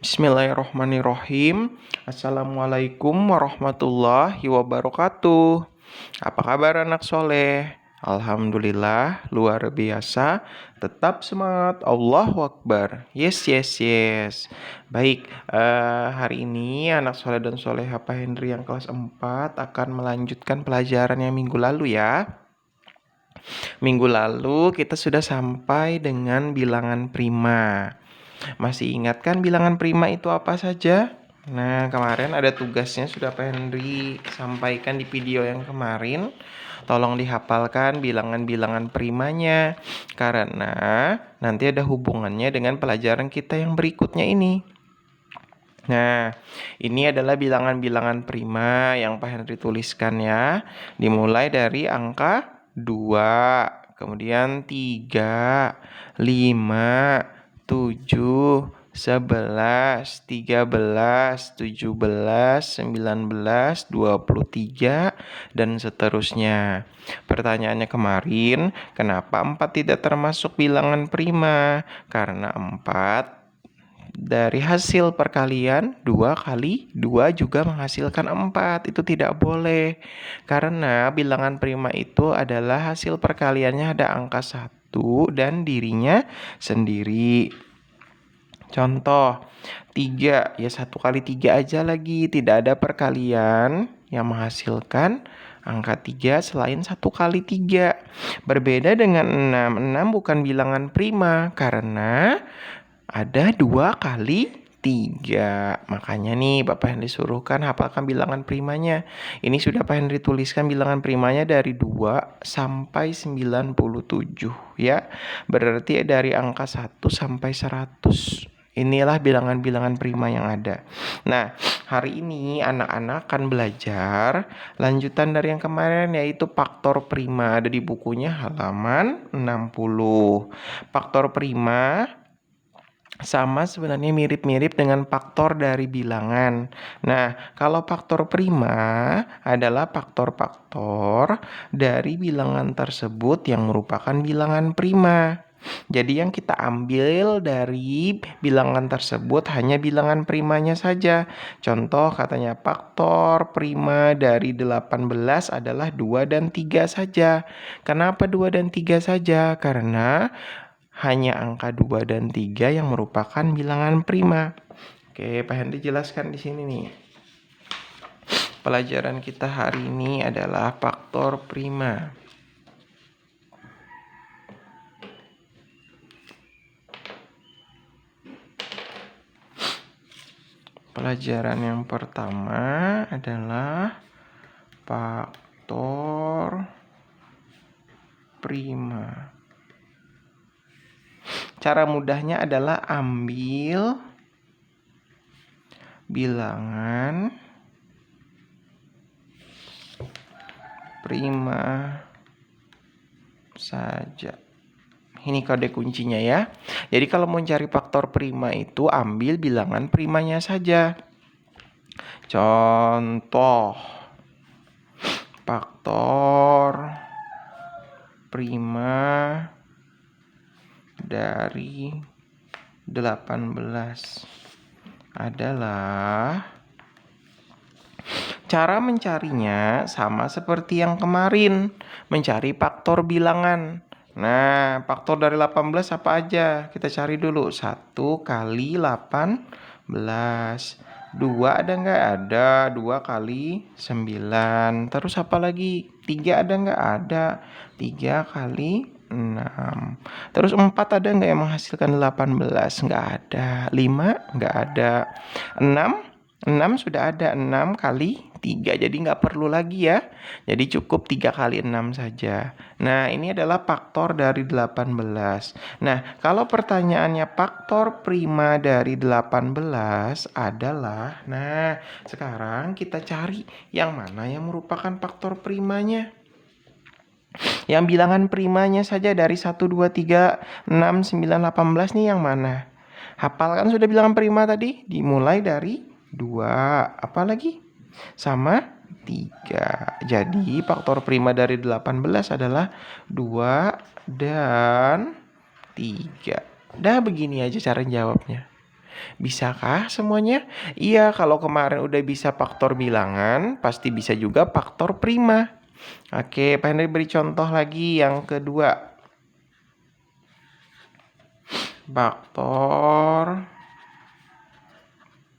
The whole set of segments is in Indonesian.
Bismillahirrohmanirrohim. Assalamualaikum warahmatullahi wabarakatuh. Apa kabar anak soleh? Alhamdulillah luar biasa. Tetap semangat. Allahu Akbar. Yes, yes, yes. Baik, hari ini anak soleh dan soleha Pak Henry yang kelas 4 akan melanjutkan pelajaran yang minggu lalu ya. Minggu lalu kita sudah sampai dengan bilangan prima. Masih ingat kan bilangan prima itu apa saja? Nah, kemarin ada tugasnya sudah Pak Henry sampaikan di video yang kemarin. Tolong dihafalkan bilangan-bilangan primanya, karena nanti ada hubungannya dengan pelajaran kita yang berikutnya ini. Nah, ini adalah bilangan-bilangan prima yang Pak Henry tuliskan ya. Dimulai dari angka 2, kemudian 3, 5, 7, 11, 13, 17, 19, 23, dan seterusnya. Pertanyaannya kemarin, kenapa 4 tidak termasuk bilangan prima? Karena 4 dari hasil perkalian 2 kali 2 juga menghasilkan 4. Itu tidak boleh. Karena bilangan prima itu adalah hasil perkaliannya ada angka 1 dan dirinya sendiri. Contoh 3, ya 1 kali 3 aja lagi. Tidak ada perkalian yang menghasilkan angka 3 selain 1 kali 3. Berbeda dengan 6. 6 bukan bilangan prima karena ada 2 kali 3. Makanya nih Bapak Henry suruhkan hafalkan bilangan primanya. Ini sudah Pak Henry tuliskan bilangan primanya dari 2 sampai 97 ya. Berarti dari angka 1 sampai 100. Inilah bilangan-bilangan prima yang ada. Nah, hari ini anak-anak akan belajar lanjutan dari yang kemarin, yaitu faktor prima. Ada di bukunya halaman 60. Faktor prima sama sebenarnya mirip-mirip dengan faktor dari bilangan. Nah, kalau faktor prima adalah faktor-faktor dari bilangan tersebut yang merupakan bilangan prima. Jadi yang kita ambil dari bilangan tersebut hanya bilangan primanya saja. Contoh katanya faktor prima dari 18 adalah 2 dan 3 saja. Kenapa 2 dan 3 saja? Karena hanya angka 2 dan 3 yang merupakan bilangan prima. Oke, Pak Henry jelaskan di sini nih. Pelajaran kita hari ini adalah faktor prima. Pelajaran yang pertama adalah faktor prima. Cara mudahnya adalah ambil bilangan prima saja. Ini kode kuncinya ya. Jadi kalau mau cari faktor prima itu ambil bilangan primanya saja. Contoh faktor prima dari 18 adalah, cara mencarinya sama seperti yang kemarin, mencari faktor bilangan. Nah, faktor dari 18 apa aja? Kita cari dulu. 1 kali 18. 2 ada nggak? Ada. 2 kali 9. Terus apa lagi? 3 ada nggak? Ada. 3 kali 6. Terus 4 ada nggak yang menghasilkan 18? Nggak ada. 5? Nggak ada. 6? 6 sudah ada. 6 kali 3. Jadi nggak perlu lagi ya. Jadi cukup 3 kali 6 saja. Nah, ini adalah faktor dari 18. Nah, kalau pertanyaannya faktor prima dari 18 adalah, nah, sekarang kita cari yang mana yang merupakan faktor primanya. Yang bilangan primanya saja dari 1, 2, 3, 6, 9, 18 nih yang mana? Hafalkan sudah bilangan prima tadi? Dimulai dari 2. Apa lagi? Sama 3. Jadi faktor prima dari 18 adalah 2 dan 3. Dah begini aja cara jawabnya. Bisakah semuanya? Iya, kalau kemarin udah bisa faktor bilangan, pasti bisa juga faktor prima. Oke, Pak Henry beri contoh lagi yang kedua. Faktor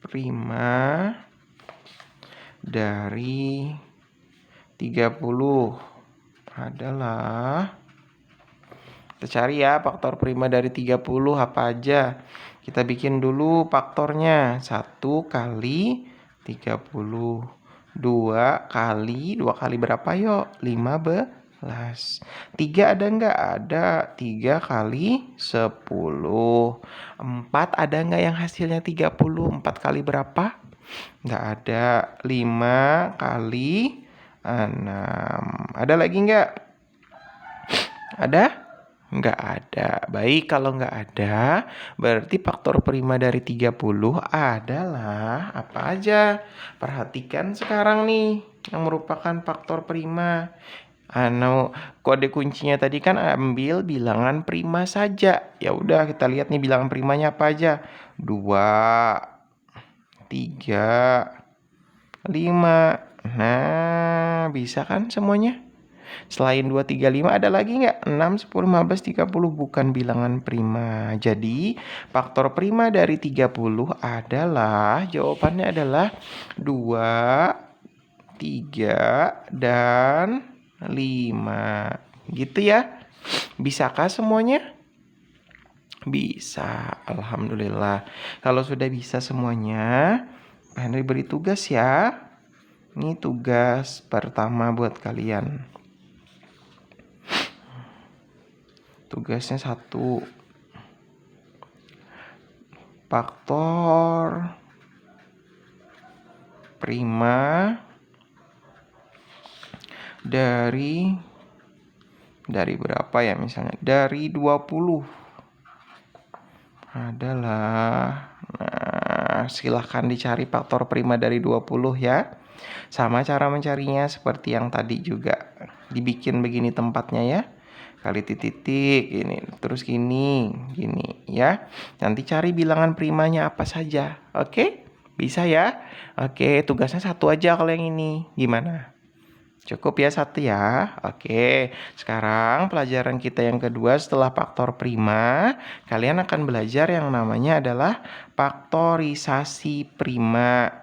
prima dari 30 adalah, kita cari ya faktor prima dari 30 apa aja. Kita bikin dulu faktornya. 1 kali 30. 2 kali berapa yuk? 15. 3 ada nggak? Ada. 3 kali 10. 4 ada nggak yang hasilnya 30? 4 kali berapa? Nggak ada. 5 kali 6. Ada lagi nggak? Ada? Nggak ada. Baik, kalau nggak ada, berarti faktor prima dari 30 adalah apa aja? Perhatikan sekarang nih, yang merupakan faktor prima. Kode kuncinya tadi kan ambil bilangan prima saja. Ya udah, kita lihat nih bilangan primanya apa aja. 2, 3, 5. Nah, bisa kan semuanya? Selain 2, 3, 5 ada lagi nggak? 6, 10, 15, 30 bukan bilangan prima. Jadi faktor prima dari 30 adalah, jawabannya adalah 2, 3, dan 5. Gitu ya. Bisakah semuanya? Bisa, alhamdulillah. Kalau sudah bisa semuanya, Pak Henry beri tugas ya. Ini tugas pertama buat kalian. Tugasnya 1. Faktor prima dari berapa ya misalnya? Dari 20 adalah, nah, silahkan dicari faktor prima dari 20 ya. Sama cara mencarinya seperti yang tadi juga. Dibikin begini tempatnya ya. Kali titik ini, terus gini ya. Nanti cari bilangan primanya apa saja. Oke? Bisa ya? Oke, tugasnya 1 aja kalau yang ini. Gimana? Cukup ya 1 ya. Oke, sekarang pelajaran kita yang kedua setelah faktor prima, kalian akan belajar yang namanya adalah faktorisasi prima.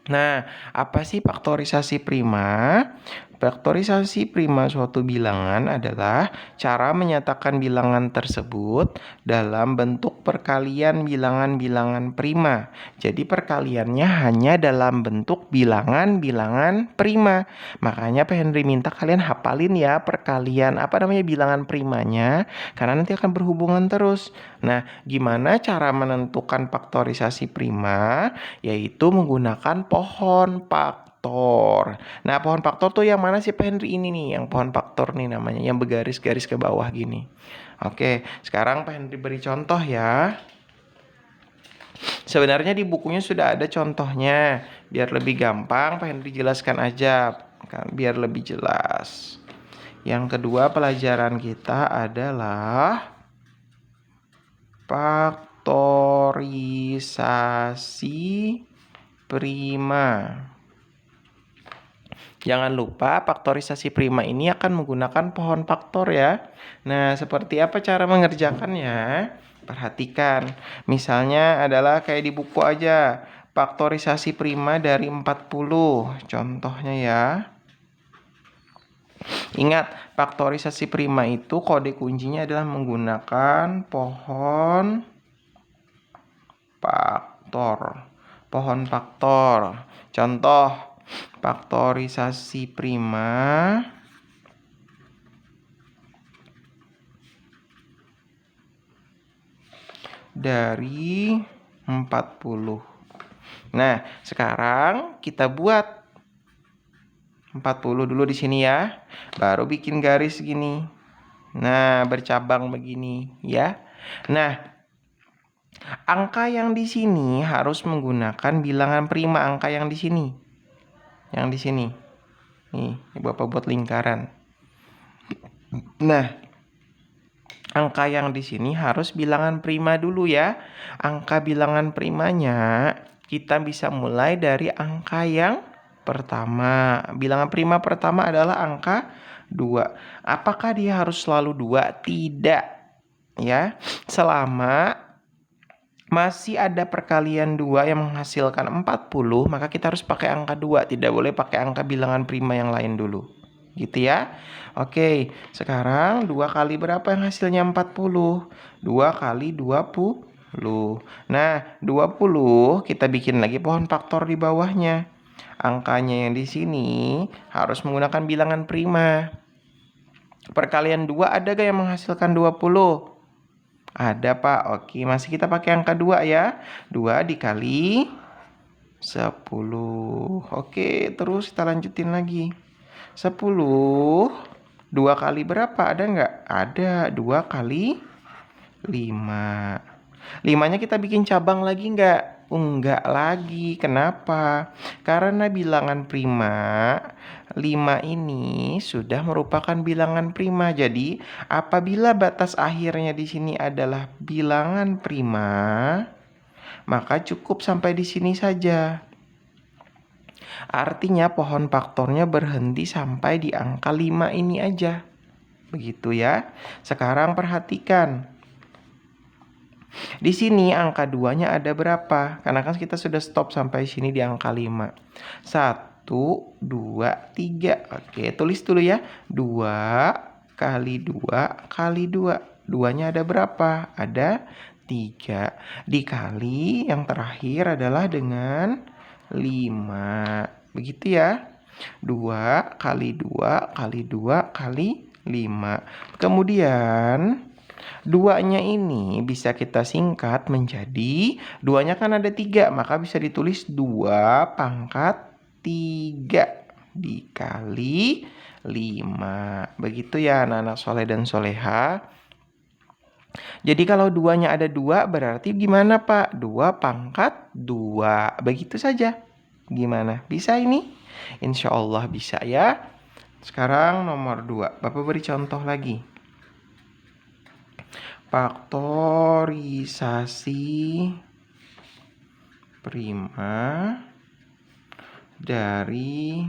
Nah, apa sih faktorisasi prima? Faktorisasi prima suatu bilangan adalah cara menyatakan bilangan tersebut dalam bentuk perkalian bilangan-bilangan prima. Jadi perkaliannya hanya dalam bentuk bilangan-bilangan prima. Makanya Pak Henry minta kalian hafalin ya perkalian bilangan primanya, karena nanti akan berhubungan terus. Nah, gimana cara menentukan faktorisasi prima? Yaitu menggunakan pohon faktor. Nah, pohon faktor tuh yang mana sih Pak Henry? Ini nih, yang pohon faktor nih namanya, yang bergaris-garis ke bawah gini. Oke, sekarang Pak Henry beri contoh ya. Sebenarnya di bukunya sudah ada contohnya. Biar lebih gampang, Pak Henry jelaskan aja, biar lebih jelas. Yang kedua pelajaran kita adalah faktorisasi prima. Jangan lupa faktorisasi prima ini akan menggunakan pohon faktor ya. Nah, seperti apa cara mengerjakannya? Perhatikan. Misalnya adalah kayak di buku aja. Faktorisasi prima dari 40. Contohnya ya. Ingat, faktorisasi prima itu kode kuncinya adalah menggunakan pohon faktor. Pohon faktor. Contoh, faktorisasi prima dari 40. Nah, sekarang kita buat 40 dulu di sini ya. Baru bikin garis gini. Nah, bercabang begini ya. Nah, angka yang di sini harus menggunakan bilangan prima, angka yang di sini. Yang di sini. Nih, Bapak buat lingkaran. Nah, angka yang di sini harus bilangan prima dulu ya. Angka bilangan primanya kita bisa mulai dari angka yang pertama. Bilangan prima pertama adalah angka 2. Apakah dia harus selalu 2? Tidak. Ya, selama masih ada perkalian 2 yang menghasilkan 40, maka kita harus pakai angka 2. Tidak boleh pakai angka bilangan prima yang lain dulu. Gitu ya. Oke, sekarang 2 kali berapa yang hasilnya 40? 2 kali 20. Nah, 20 kita bikin lagi pohon faktor di bawahnya. Angkanya yang di sini harus menggunakan bilangan prima. Perkalian 2 ada gak yang menghasilkan 20? Ada Pak. Oke, masih kita pakai angka 2 ya. 2 dikali 10. Oke, terus kita lanjutin lagi. 10. 2 kali berapa? Ada nggak? Ada. 2 kali 5. 5-nya kita bikin cabang lagi nggak? Enggak lagi. Kenapa? Karena bilangan prima 5 ini sudah merupakan bilangan prima. Jadi, apabila batas akhirnya di sini adalah bilangan prima, maka cukup sampai di sini saja. Artinya pohon faktornya berhenti sampai di angka 5 ini aja. Begitu ya. Sekarang perhatikan. Di sini angka 2-nya ada berapa? Karena kan kita sudah stop sampai sini di angka 5. 1, 2, 3. Oke, tulis dulu ya. 2 kali 2 kali 2. 2-nya ada berapa? Ada 3. Dikali yang terakhir adalah dengan 5. Begitu ya. 2 kali 2 kali 2 kali 5. Kemudian 2-nya ini bisa kita singkat menjadi, 2-nya kan ada 3, maka bisa ditulis 2 pangkat 3 dikali 5. Begitu ya anak-anak soleh dan soleha. Jadi kalau 2-nya ada 2 berarti gimana Pak? 2 pangkat 2. Begitu saja. Gimana? Bisa ini? Insya Allah bisa ya. Sekarang nomor 2. Bapak beri contoh lagi. Faktorisasi prima dari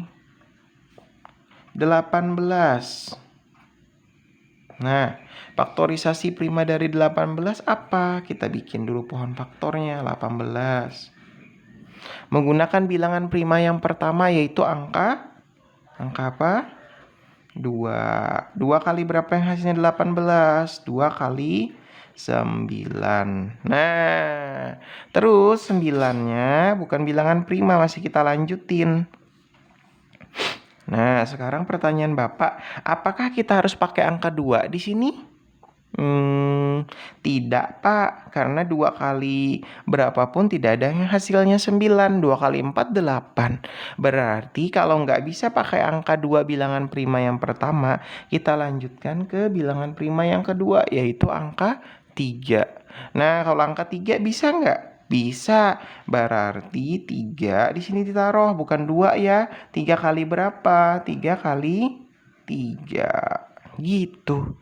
18. Nah, faktorisasi prima dari 18 apa? Kita bikin dulu pohon faktornya, 18. Menggunakan bilangan prima yang pertama yaitu angka apa? 2. 2 kali berapa yang hasilnya 18? 2 kali 9. Nah, terus 9-nya bukan bilangan prima, masih kita lanjutin. Nah, sekarang pertanyaan Bapak, apakah kita harus pakai angka 2 di sini? Tidak Pak, karena 2 kali berapapun tidak ada yang hasilnya 9. 2 kali 4, 8. Berarti kalau nggak bisa pakai angka 2 bilangan prima yang pertama, kita lanjutkan ke bilangan prima yang kedua, yaitu angka 3. Nah, kalau angka 3 bisa nggak? Bisa. Berarti 3 di sini ditaruh, bukan 2 ya. 3 kali berapa? 3 kali 3. Gitu.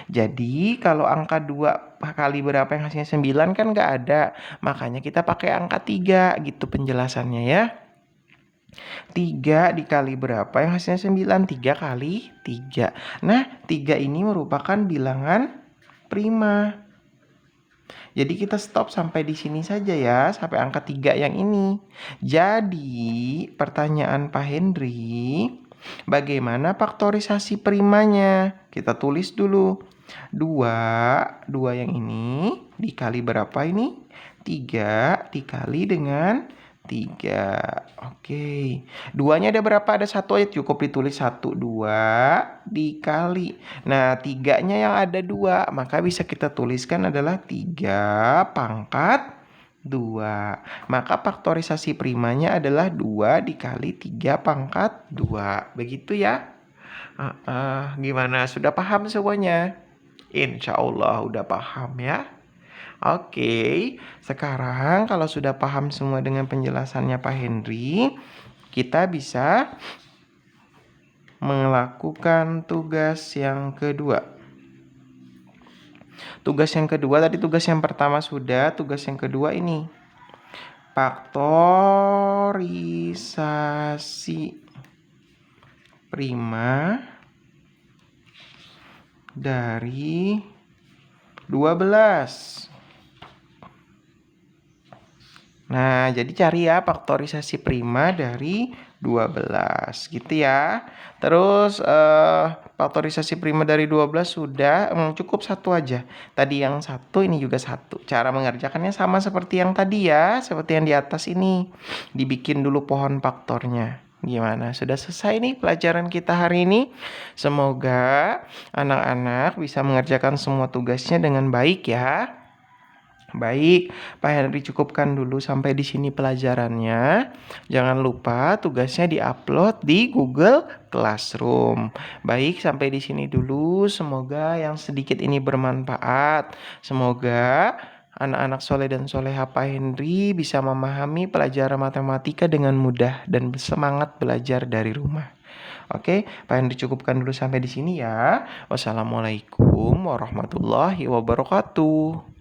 Jadi kalau angka 2 kali berapa yang hasilnya 9 kan nggak ada. Makanya kita pakai angka 3 gitu penjelasannya ya. 3 dikali berapa yang hasilnya 9? 3 kali 3. Nah, 3 ini merupakan bilangan prima. Jadi kita stop sampai di sini saja ya, sampai angka 3 yang ini. Jadi pertanyaan Pak Hendri, bagaimana faktorisasi primanya? Kita tulis dulu. 2 yang ini dikali berapa ini? 3 dikali dengan 3. Oke. 2-nya ada berapa? Ada 1 aja, cukup ditulis 1. 2 dikali. Nah, 3-nya yang ada 2, maka bisa kita tuliskan adalah 3 pangkat 2. Maka faktorisasi primanya adalah 2 dikali 3 pangkat 2. Begitu ya. Gimana? Sudah paham semuanya? Insya Allah udah paham ya. Oke, sekarang kalau sudah paham semua dengan penjelasannya Pak Hendri, kita bisa melakukan tugas yang kedua. Tugas yang kedua tadi, tugas yang pertama sudah, tugas yang kedua ini. Faktorisasi prima dari 12. Nah, jadi cari ya faktorisasi prima dari 12 gitu ya. Terus faktorisasi prima dari 12 sudah, cukup satu aja. Tadi yang satu, ini juga satu. Cara mengerjakannya sama seperti yang tadi ya, seperti yang di atas ini. Dibikin dulu pohon faktornya. Gimana? Sudah selesai nih pelajaran kita hari ini. Semoga anak-anak bisa mengerjakan semua tugasnya dengan baik ya. Baik, Pak Henry cukupkan dulu sampai di sini pelajarannya. Jangan lupa tugasnya diupload di Google Classroom. Baik, sampai di sini dulu. Semoga yang sedikit ini bermanfaat. Semoga anak-anak soleh dan soleha Pak Henry bisa memahami pelajaran matematika dengan mudah dan semangat belajar dari rumah. Oke, Pak Henry cukupkan dulu sampai di sini ya. Wassalamualaikum warahmatullahi wabarakatuh.